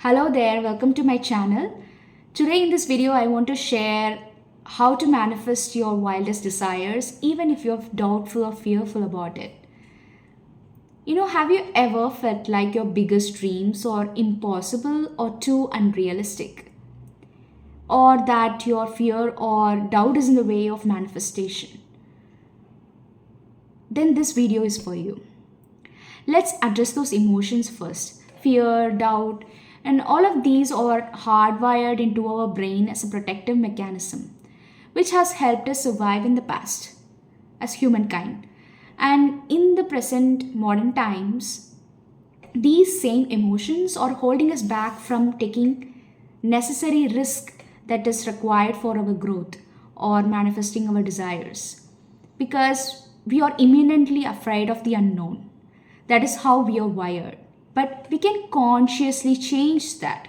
Hello there, welcome to my channel. Today in this video, I want to share how to manifest your wildest desires even if you're doubtful or fearful about it. Have you ever felt like your biggest dreams are impossible or too unrealistic? Or that your fear or doubt is in the way of manifestation? Then this video is for you. Let's address those emotions first. Fear, doubt, and all of these are hardwired into our brain as a protective mechanism, which has helped us survive in the past as humankind. And in the present modern times, these same emotions are holding us back from taking necessary risk that is required for our growth or manifesting our desires because we are imminently afraid of the unknown. That is how we are wired. But we can consciously change that.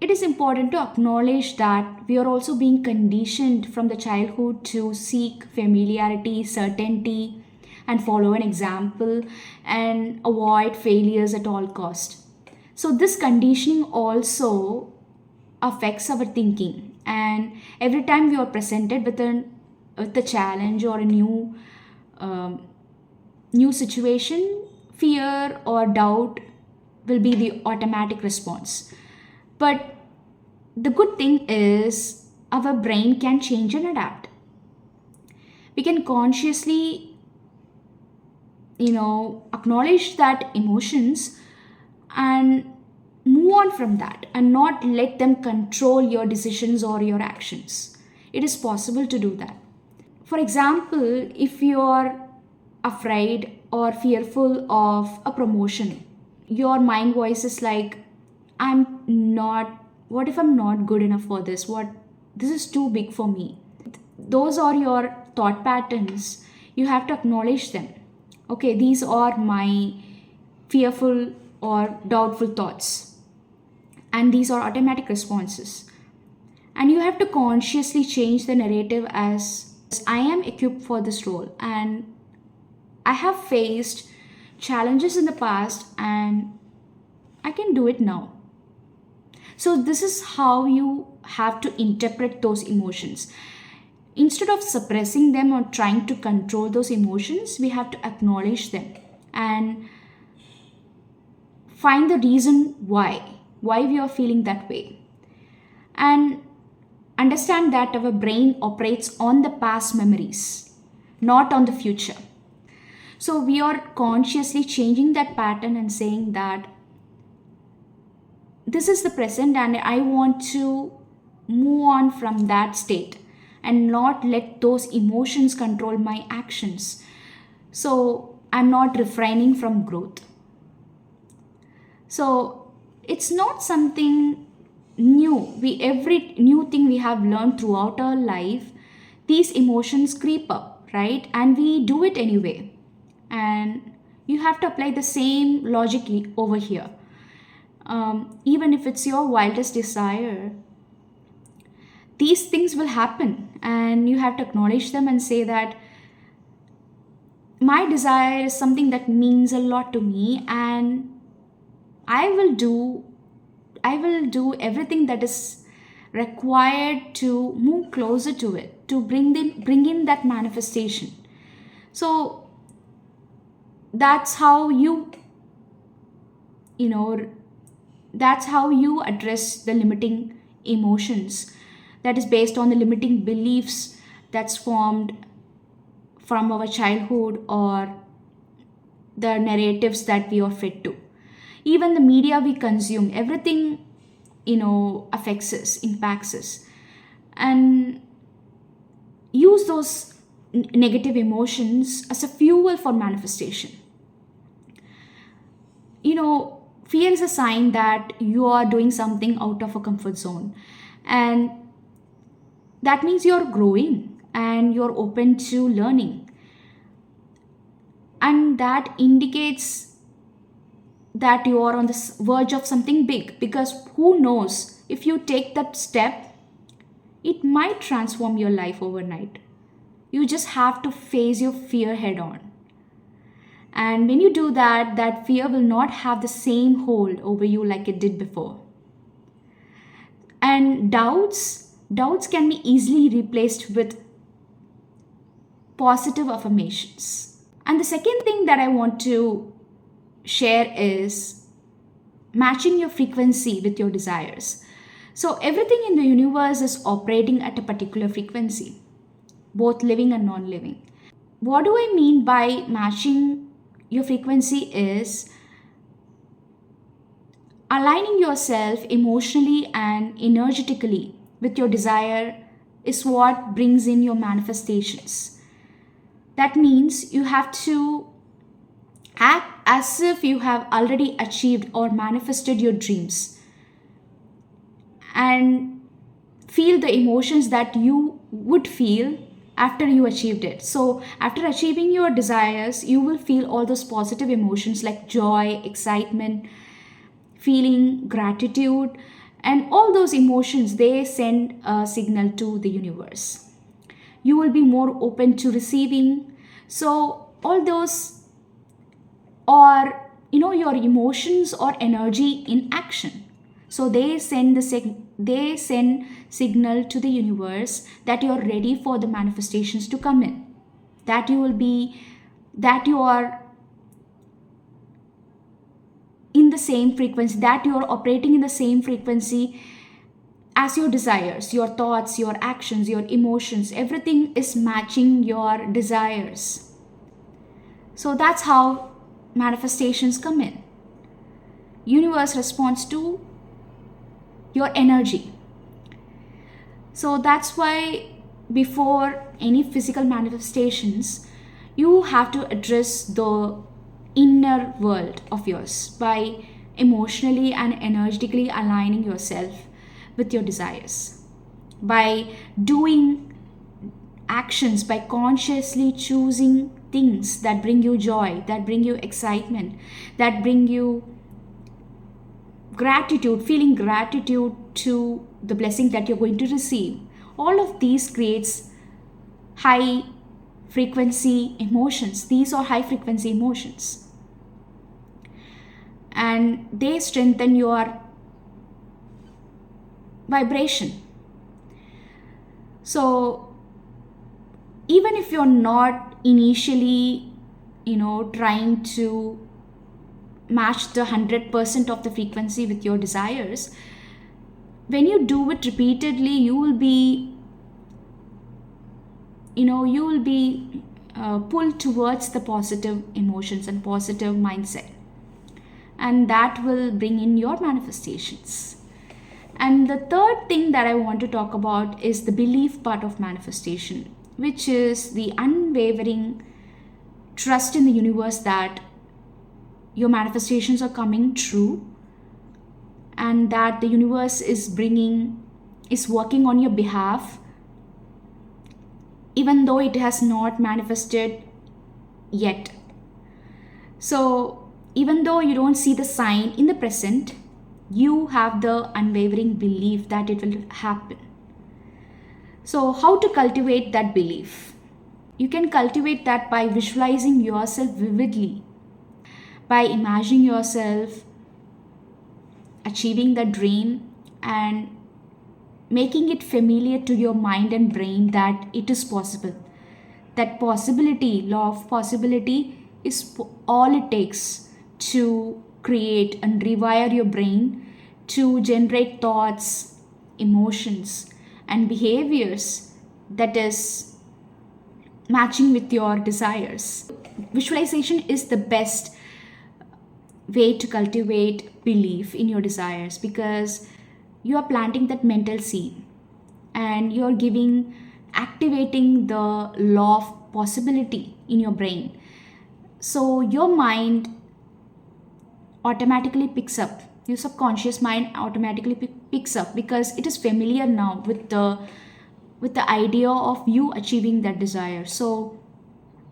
It is important to acknowledge that we are also being conditioned from the childhood to seek familiarity, certainty, and follow an example and avoid failures at all cost. So this conditioning also affects our thinking, and every time we are presented with a challenge or a um, new situation, fear or doubt will be the automatic response. But the good thing is, our brain can change and adapt. We can consciously, acknowledge that emotions and move on from that and not let them control your decisions or your actions. It is possible to do that. For example, if you're afraid or fearful of a promotion, your mind voice is like, I'm not, what if I'm not good enough for this? This is too big for me. Those are your thought patterns. You have to acknowledge them. Okay, these are my fearful or doubtful thoughts, and these are automatic responses. And you have to consciously change the narrative as I am equipped for this role and I have faced challenges in the past and I can do it now. So, this is how you have to interpret those emotions. Instead of suppressing them or trying to control those emotions, we have to acknowledge them and find the reason why we are feeling that way. And understand that our brain operates on the past memories, not on the future. So we are consciously changing that pattern and saying that this is the present and I want to move on from that state and not let those emotions control my actions. So I'm not refraining from growth. So it's not something new. Every new thing we have learned throughout our life, these emotions creep up, right? And we do it anyway. And you have to apply the same logic over here. Even if it's your wildest desire, these things will happen, and you have to acknowledge them and say that my desire is something that means a lot to me, and I will do I will do everything that is required to move closer to it, to bring in that manifestation. So that's how you know that's how you address the limiting emotions that is based on the limiting beliefs that's formed from our childhood or the narratives that we are fed to. Even the media we consume, everything affects us, impacts us, and use those negative emotions as a fuel for manifestation. Fear is a sign that you are doing something out of a comfort zone, and that means you're growing and you're open to learning, and that indicates that you are on the verge of something big, because who knows, if you take that step, it might transform your life overnight. You just have to face your fear head on. And when you do that, that fear will not have the same hold over you like it did before. And doubts can be easily replaced with positive affirmations. And the second thing that I want to share is matching your frequency with your desires. So everything in the universe is operating at a particular frequency, both living and non living. What do I mean by matching your frequency is aligning yourself emotionally and energetically with your desire is what brings in your manifestations. That means you have to act as if you have already achieved or manifested your dreams, and feel the emotions that you would feel after you achieved it. So, after achieving your desires, you will feel all those positive emotions like joy, excitement, feeling gratitude, and all those emotions, they send a signal to the universe. You will be more open to receiving. So, all those or your emotions or energy in action, so they send signal to the universe that you're ready for the manifestations to come in, that you will be that you are in the same frequency, that you are operating in the same frequency as your desires, your thoughts, your actions, your emotions, everything is matching your desires. So that's how manifestations come in. Universe responds to your energy. So that's why before any physical manifestations, you have to address the inner world of yours by emotionally and energetically aligning yourself with your desires, by doing actions, by consciously choosing things that bring you joy, that bring you excitement, that bring you gratitude, feeling gratitude to the blessing that you're going to receive. All of these creates high frequency emotions. These are high frequency emotions, and they strengthen your vibration. So even if you're not initially trying to match the 100% of the frequency with your desires, when you do it repeatedly, you will be pulled towards the positive emotions and positive mindset, and that will bring in your manifestations. And the third thing that I want to talk about is the belief part of manifestation, which is the unwavering trust in the universe that your manifestations are coming true, and that the universe is working on your behalf, even though it has not manifested yet. So even though you don't see the sign in the present, you have the unwavering belief that it will happen. So how to cultivate that belief? You can cultivate that by visualizing yourself vividly, by imagining yourself achieving the dream and making it familiar to your mind and brain that it is possible. That possibility, law of possibility, is all it takes to create and rewire your brain to generate thoughts, emotions, and behaviors that is matching with your desires. Visualization is the best way to cultivate belief in your desires, because you are planting that mental seed and you're activating the law of possibility in your brain. So your mind automatically picks up, your subconscious mind automatically picks up, because it is familiar now with the idea of you achieving that desire. So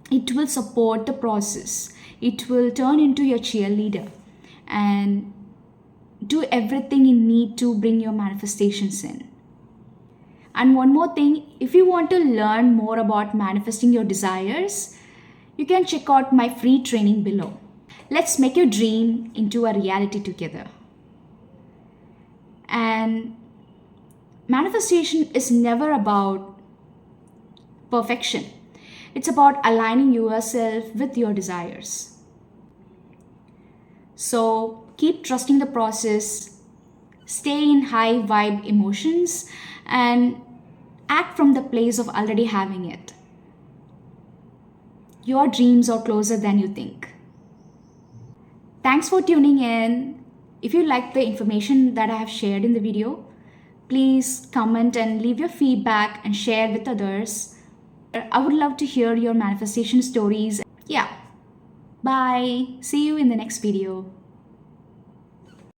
it will support the process, it will turn into your cheerleader and do everything you need to bring your manifestations in. And one more thing, if you want to learn more about manifesting your desires, you can check out my free training below. Let's make your dream into a reality together. And manifestation is never about perfection, it's about aligning yourself with your desires. So keep trusting the process, stay in high vibe emotions, and act from the place of already having it. Your dreams are closer than you think. Thanks for tuning in. If you like the information that I have shared in the video, please comment and leave your feedback and share with others. I would love to hear your manifestation stories. Yeah. Bye. See you in the next video.